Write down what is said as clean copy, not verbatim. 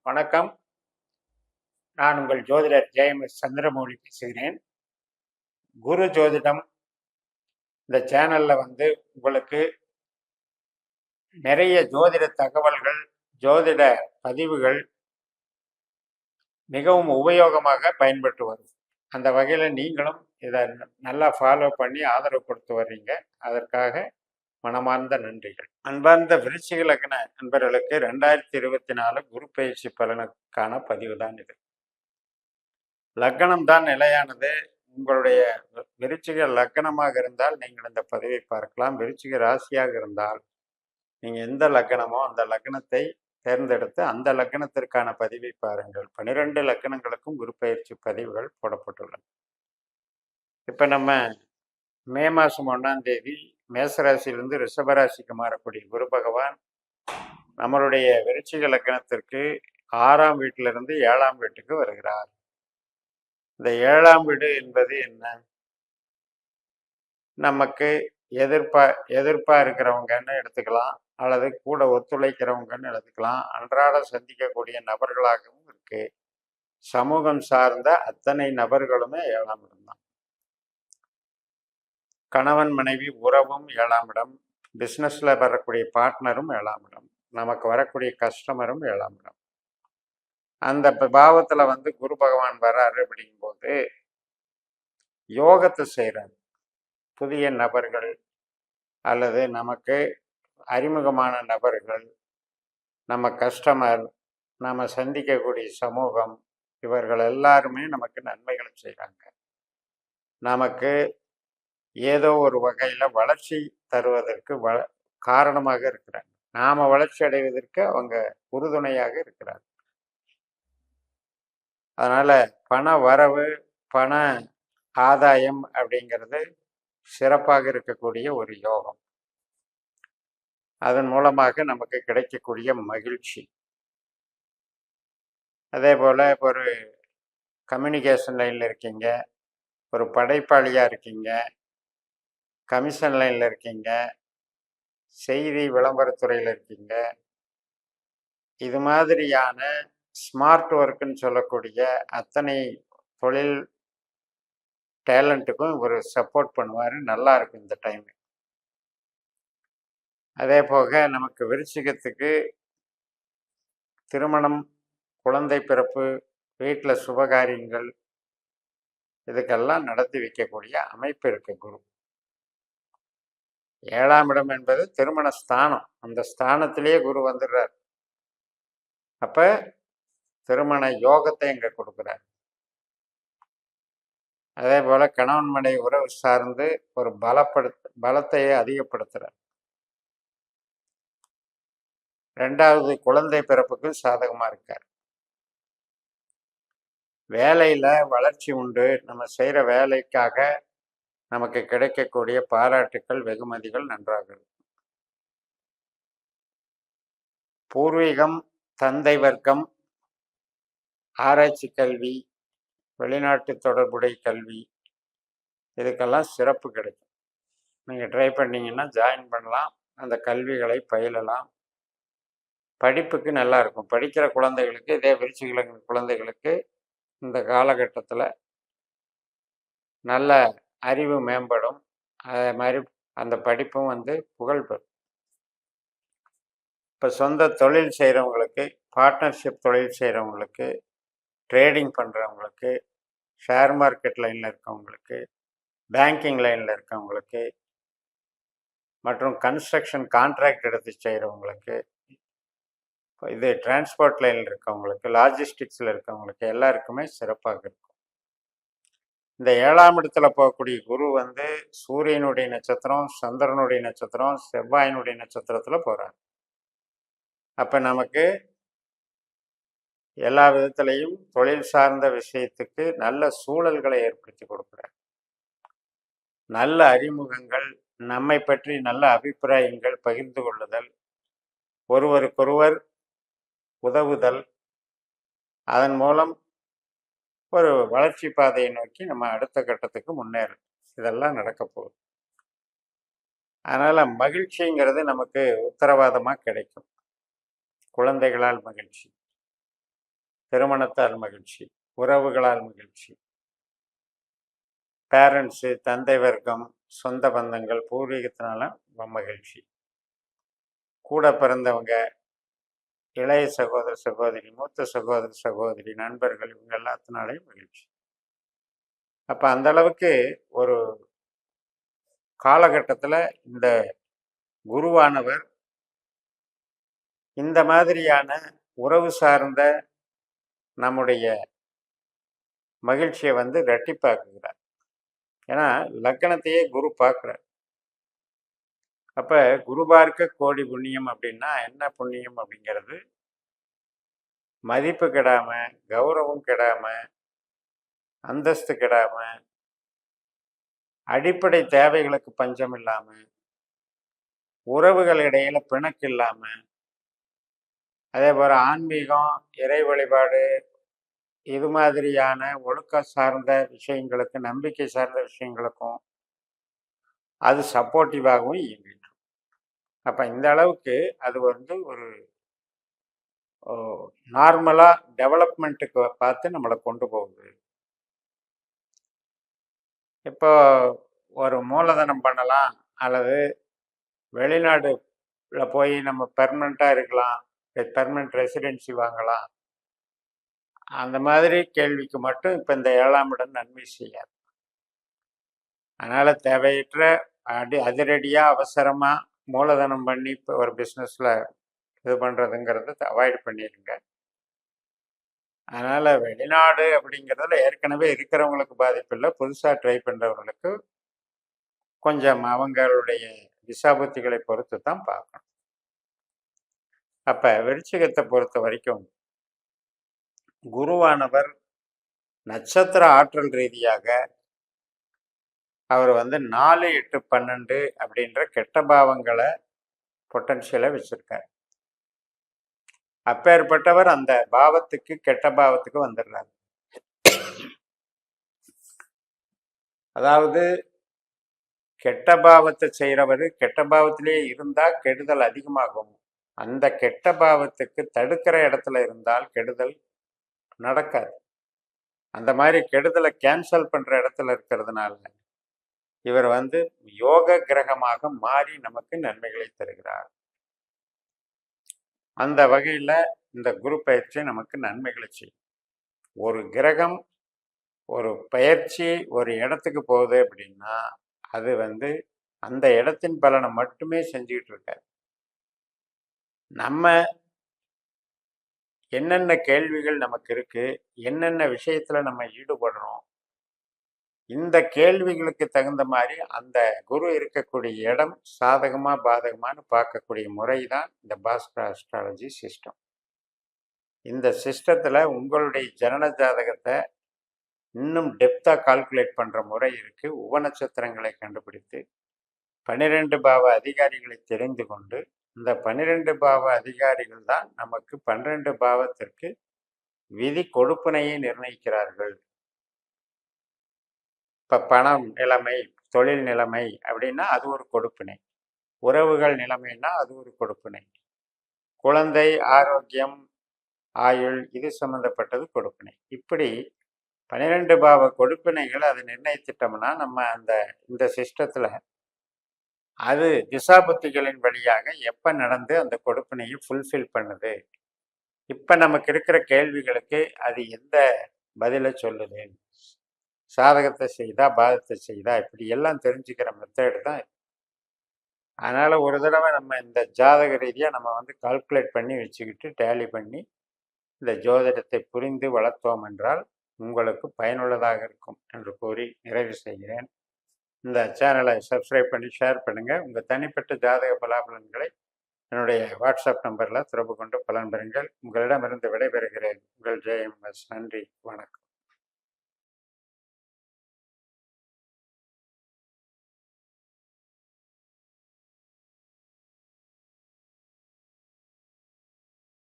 வணக்கம். நான் உங்கள் ஜோதிடர் ஜெயம்எஸ் சந்திரமௌலி பேசுகிறேன். குரு ஜோதிடம் இந்த சேனல்ல உங்களுக்கு நிறைய ஜோதிட தகவல்கள், ஜோதிட பதிவுகள் மிகவும் உபயோகமாக பயன்பட்டு வரும். அந்த வகையில் நீங்களும் இதை நல்லா ஃபாலோ பண்ணி ஆதரவு கொடுத்து வர்றீங்க. அதற்காக மனமார்ந்த நன்றிகள். அன்பார்ந்த விருச்சிக லக்ன நண்பர்களுக்கு 2024 குரு பயிற்சி பலனுக்கான பதிவு தான் இது. லக்னம் தான் நிலையானது. உங்களுடைய விருச்சிக லக்னமாக இருந்தால் நீங்கள் இந்த பதிவை பார்க்கலாம். விருச்சிக ராசியாக இருந்தால் நீங்கள் எந்த லக்னமோ அந்த லக்னத்தை தேர்ந்தெடுத்து அந்த லக்னத்திற்கான பதிவை பாருங்கள். 12 லக்னங்களுக்கும் குரு பயிற்சி பதிவுகள் போடப்பட்டுள்ளன. இப்போ நம்ம மே மாதம் 1ஆம் தேதி மேசராசியிலிருந்து ரிஷபராசிக்கு மாறக்கூடிய குரு பகவான் நம்மளுடைய விருச்சிக லக்னத்திற்கு 6ஆம் வீட்டிலிருந்து 7ஆம் வீட்டுக்கு வருகிறார். இந்த 7ஆம் வீடு என்பது என்ன? நமக்கு எதிர்ப்பா இருக்கிறவங்கன்னு எடுத்துக்கலாம், அல்லது கூட ஒத்துழைக்கிறவங்கன்னு எடுத்துக்கலாம். அன்றாட சந்திக்கக்கூடிய நபர்களாகவும் இருக்கு. சமூகம் சார்ந்த அத்தனை நபர்களுமே 7ஆம் இடம் தான். கணவன் மனைவி உறவும் 7ஆம் இடம், பிஸ்னஸ்ல வரக்கூடிய பார்ட்னரும் 7ஆம் இடம், நமக்கு வரக்கூடிய கஸ்டமரும் 7ஆம் இடம். அந்த பாவத்துல குரு பகவான் வர்றாரு அப்படிங்கும்போது யோகத்தை செய்கிறார். புதிய நபர்கள் அல்லது நமக்கு அறிமுகமான நபர்கள், நம்ம கஸ்டமர், நம்ம சந்திக்கக்கூடிய சமூகம், இவர்கள் எல்லாருமே நமக்கு நன்மைகளை செய்கிறாங்க. நமக்கு ஏதோ ஒரு வகையில் வளர்ச்சி தருவதற்கு காரணமாக இருக்கிறாங்க. நாம் வளர்ச்சி அடைவதற்கு அவங்க உறுதுணையாக இருக்கிறாங்க. அதனால் பண வரவு, பண ஆதாயம் அப்படிங்கிறது சிறப்பாக இருக்கக்கூடிய ஒரு யோகம். அதன் மூலமாக நமக்கு கிடைக்கக்கூடிய மகிழ்ச்சி. அதே போல் ஒரு கம்யூனிகேஷன் லைனில் இருக்கீங்க, ஒரு படைப்பாளியாக இருக்கீங்க, கமிஷன் லைனில் இருக்கீங்க, செய்தி விளம்பரத்துறையில் இருக்கீங்க, இது மாதிரியான ஸ்மார்ட் ஒர்க்குன்னு சொல்லக்கூடிய அத்தனை தொழில் டேலண்ட்டுக்கும் ஒரு சப்போர்ட் பண்ணுவார். நல்லா இருக்கும் இந்த டைம். அதே போக நமக்கு விருச்சிகத்துக்கு திருமணம், குழந்தை பிறப்பு, வீட்டில் சுபகாரியங்கள், இதுக்கெல்லாம் நடத்தி வைக்கக்கூடிய அமைப்பு இருக்கு குரு. 7ஆம் இடம் என்பது திருமண ஸ்தானம். அந்த ஸ்தானத்திலேயே குரு வந்துடுறார். அப்ப திருமண யோகத்தை இங்க கொடுக்குறார். அதே போல கணவன் மனைவி உறவு சார்ந்து ஒரு பலத்தை அதிகப்படுத்துறார். 2வது குழந்தை பிறப்புக்கும் சாதகமா இருக்கார். வேலையில வளர்ச்சி உண்டு. நம்ம செய்யற வேலைக்காக நமக்கு கிடைக்கக்கூடிய பாராட்டுக்கள், வெகுமதிகள் நன்றாக இருக்கும். பூர்வீகம், தந்தை வர்க்கம், ஆராய்ச்சி கல்வி, வெளிநாட்டு தொடர்புடைய கல்வி, இதுக்கெல்லாம் சிறப்பு கிடைக்கும். நீங்கள் ட்ரை பண்ணீங்கன்னா ஜாயின் பண்ணலாம், அந்த கல்விகளை பயிலலாம். படிப்புக்கு நல்லா இருக்கும். படிக்கிற குழந்தைகளுக்கு, இதே விருச்சிக குழந்தைகளுக்கு இந்த காலகட்டத்தில் நல்ல அறிவு மேம்படும். அதே மாதிரி அந்த படிப்பும் புகழ் பெறும். இப்போ சொந்த தொழில் செய்கிறவங்களுக்கு, பார்ட்னர்ஷிப் தொழில் செய்கிறவங்களுக்கு, ட்ரேடிங் பண்ணுறவங்களுக்கு, ஷேர் மார்க்கெட் லைனில் இருக்கவங்களுக்கு, பேங்கிங் லைனில் இருக்கவங்களுக்கு, மற்றும் கன்ஸ்ட்ரக்ஷன் கான்ட்ராக்ட் எடுத்து செய்கிறவங்களுக்கு, இது டிரான்ஸ்போர்ட் லைனில் இருக்கவங்களுக்கு, லாஜிஸ்டிக்ஸில் இருக்கவங்களுக்கு எல்லாருக்குமே சிறப்பாக இருக்கும். இந்த 7ஆம் இடத்துல போகக்கூடிய குரு சூரியனுடைய நட்சத்திரம், சந்திரனுடைய நட்சத்திரம், செவ்வாயினுடைய நட்சத்திரத்தில் போகிறார். அப்போ நமக்கு எல்லா விதத்திலையும் தொழில் சார்ந்த விஷயத்துக்கு நல்ல சூழல்களை ஏற்படுத்தி கொடுக்குறார். நல்ல அறிமுகங்கள், நம்மை பற்றி நல்ல அபிப்பிராயங்கள் பகிர்ந்து கொள்ளுதல், ஒருவருக்கொருவர் உதவுதல், அதன் மூலம் ஒரு வளர்ச்சி பாதையை நோக்கி நம்ம அடுத்த கட்டத்துக்கு முன்னேறும். இதெல்லாம் நடக்க போகுது. அதனால மகிழ்ச்சிங்கிறது நமக்கு உத்தரவாதமாக கிடைக்கும். குழந்தைகளால் மகிழ்ச்சி, திருமணத்தால் மகிழ்ச்சி, உறவுகளால் மகிழ்ச்சி, பேரண்ட்ஸு, தந்தை வர்க்கம், சொந்த பந்தங்கள், பூர்வீகத்தினால மகிழ்ச்சி, கூட பிறந்தவங்க, இளைய சகோதர சகோதரி, மூத்த சகோதர சகோதரி, நண்பர்கள், இவங்க எல்லாத்தினாலையும் மகிழ்ச்சி. அப்போ அந்த அளவுக்கு ஒரு காலகட்டத்தில் இந்த குருவானவர் இந்த மாதிரியான உறவு சார்ந்த நம்முடைய மகிழ்ச்சியை வந்து ரெட்டிப்பாக்குகிறார். ஏன்னா லக்கணத்தையே குரு பார்க்குறார். அப்போ குரு பார்க்க கோடி புண்ணியம் அப்படின்னா என்ன புண்ணியம் அப்படிங்கிறது, மதிப்பு கெடாம, கௌரவம் கெடாம, அந்தஸ்து கெடாம, அடிப்படை தேவைகளுக்கு பஞ்சம் இல்லாம, உறவுகள் இடையில பிணக்கு இல்லாம, அதே போல ஆன்மீகம், இறை வழிபாடு, இது மாதிரியான ஒழுக்க சார்ந்த விஷயங்களுக்கு, நம்பிக்கை சார்ந்த விஷயங்களுக்கும் அது சப்போர்ட்டிவாகவும் இயங்கிட்டு. அப்போ இந்த அளவுக்கு அது வந்து ஒரு நார்மலாக டெவலப்மெண்ட்டுக்கு பார்த்து நம்மளை கொண்டு போகுது. இப்போ ஒரு மூலதனம் பண்ணலாம், அல்லது வெளிநாடுல போய் நம்ம பெர்மனண்ட்டாக இருக்கலாம், பெர்மனண்ட் ரெசிடென்சி வாங்கலாம், அந்த மாதிரி கேள்விக்கு மட்டும் இப்போ இந்த 7ஆம் இடம் நன்மை செய்யாது. அதனால் தேவையற்ற அதிரடியாக அவசரமாக மூலதனம் பண்ணி இப்போ ஒரு பிஸ்னஸில் இது பண்ணுறதுங்கிறத அவாய்ட் பண்ணிடுங்க. அதனால் வெளிநாடு அப்படிங்கிறதுல ஏற்கனவே இருக்கிறவங்களுக்கு பாதிப்பு இல்லை, புதுசாக ட்ரை பண்ணுறவங்களுக்கு கொஞ்சம் அவங்களுடைய திசாபுத்திகளை பொறுத்து தான் பார்க்கணும். அப்போ விருச்சிகத்தை பொறுத்த வரைக்கும் குருவானவர் நட்சத்திர ஆற்றல் ரீதியாக அவர் வந்து 4, 8, 12 அப்படின்ற கெட்ட பாவங்களை பொட்டன்ஷியலை வச்சிருக்கார். அப்பேற்பட்டவர் அந்த பாவத்துக்கு, கெட்ட பாவத்துக்கு வந்துடுறார். அதாவது கெட்ட பாவத்தை செய்கிறவர் கெட்ட பாவத்திலே இருந்தால் கெடுதல் அதிகமாகும். அந்த கெட்ட பாவத்துக்கு தடுக்கிற இடத்துல இருந்தால் கெடுதல் நடக்காது. அந்த மாதிரி கெடுதலை கேன்சல் பண்ணுற இடத்துல இருக்கிறதுனால இவர் வந்து யோக கிரகமாக மாறி நமக்கு நன்மைகளை தருகிறார். அந்த வகையில் இந்த குரு பயிற்சி நமக்கு நன்மைகளை செய்யும். ஒரு கிரகம், ஒரு பயிற்சி ஒரு இடத்துக்கு போகுது அப்படின்னா அது வந்து அந்த இடத்தின் பலனை மட்டுமே செஞ்சுக்கிட்டு இருக்காரு. நம்ம என்னென்ன கேள்விகள் நமக்கு இருக்கு, என்னென்ன விஷயத்துல நம்ம ஈடுபடுறோம், இந்த கேள்விகளுக்கு தகுந்த மாதிரி அந்த குரு இருக்கக்கூடிய இடம் சாதகமா பாதகமானு பார்க்கக்கூடிய முறை தான் இந்த பாஸ்கர் அஸ்ட்ராலஜி சிஸ்டம். இந்த சிஸ்டத்துல உங்களுடைய ஜனன ஜாதகத்தை இன்னும் டெப்தா கால்குலேட் பண்ற முறை இருக்கு. உபநட்சத்திரங்களை கண்டுபிடித்து 12 பாவ அதிகாரிகளை தெரிந்து கொண்டு இந்த 12 பாவ அதிகாரிகள் தான் நமக்கு 12 பாவத்திற்கு விதி கொடுப்பினையை நிர்ணயிக்கிறார்கள். இப்போ பணம் நிலைமை, தொழில் நிலைமை அப்படின்னா அது ஒரு கொடுப்பினை, உறவுகள் நிலைமைன்னா அது ஒரு கொடுப்பினை, குழந்தை ஆரோக்கியம், ஆயுள், இது சம்மந்தப்பட்டது கொடுப்பினை. இப்படி 12 பாவ கொடுப்பினைகள் அதை நிர்ணயித்திட்டோம்னா நம்ம இந்த சிஸ்டத்தில் அது திசாபுத்திகளின் வழியாக எப்போ நடந்து அந்த கொடுப்பினையை ஃபுல்ஃபில் பண்ணுது, இப்போ நமக்கு இருக்கிற கேள்விகளுக்கு அது எந்த பதிலை சொல்லுது, சாதகத்தை செய்தா பாதத்தை செய்தா, இப்படி எல்லாம் தெரிஞ்சுக்கிற மெத்தேடு தான். அதனால் ஒரு தடவை நம்ம இந்த ஜாதக ரீதியாக நம்ம வந்து கால்குலேட் பண்ணி வச்சுக்கிட்டு டேலி பண்ணி இந்த ஜோதிடத்தை புரிந்து வளர்த்தோம் என்றால் உங்களுக்கு பயனுள்ளதாக இருக்கும் என்று கூறி நிறைவு செய்கிறேன். இந்த சேனலை சப்ஸ்கிரைப் பண்ணி ஷேர் பண்ணுங்கள். உங்கள் தனிப்பட்ட ஜாதக பலாபலன்களை என்னுடைய வாட்ஸ்அப் நம்பரில் தொடர்பு கொண்டு பலன் பெறுங்கள். உங்களிடமிருந்து விடைபெறுகிறேன். உங்கள் ஜெயம் எஸ். நன்றி, வணக்கம்.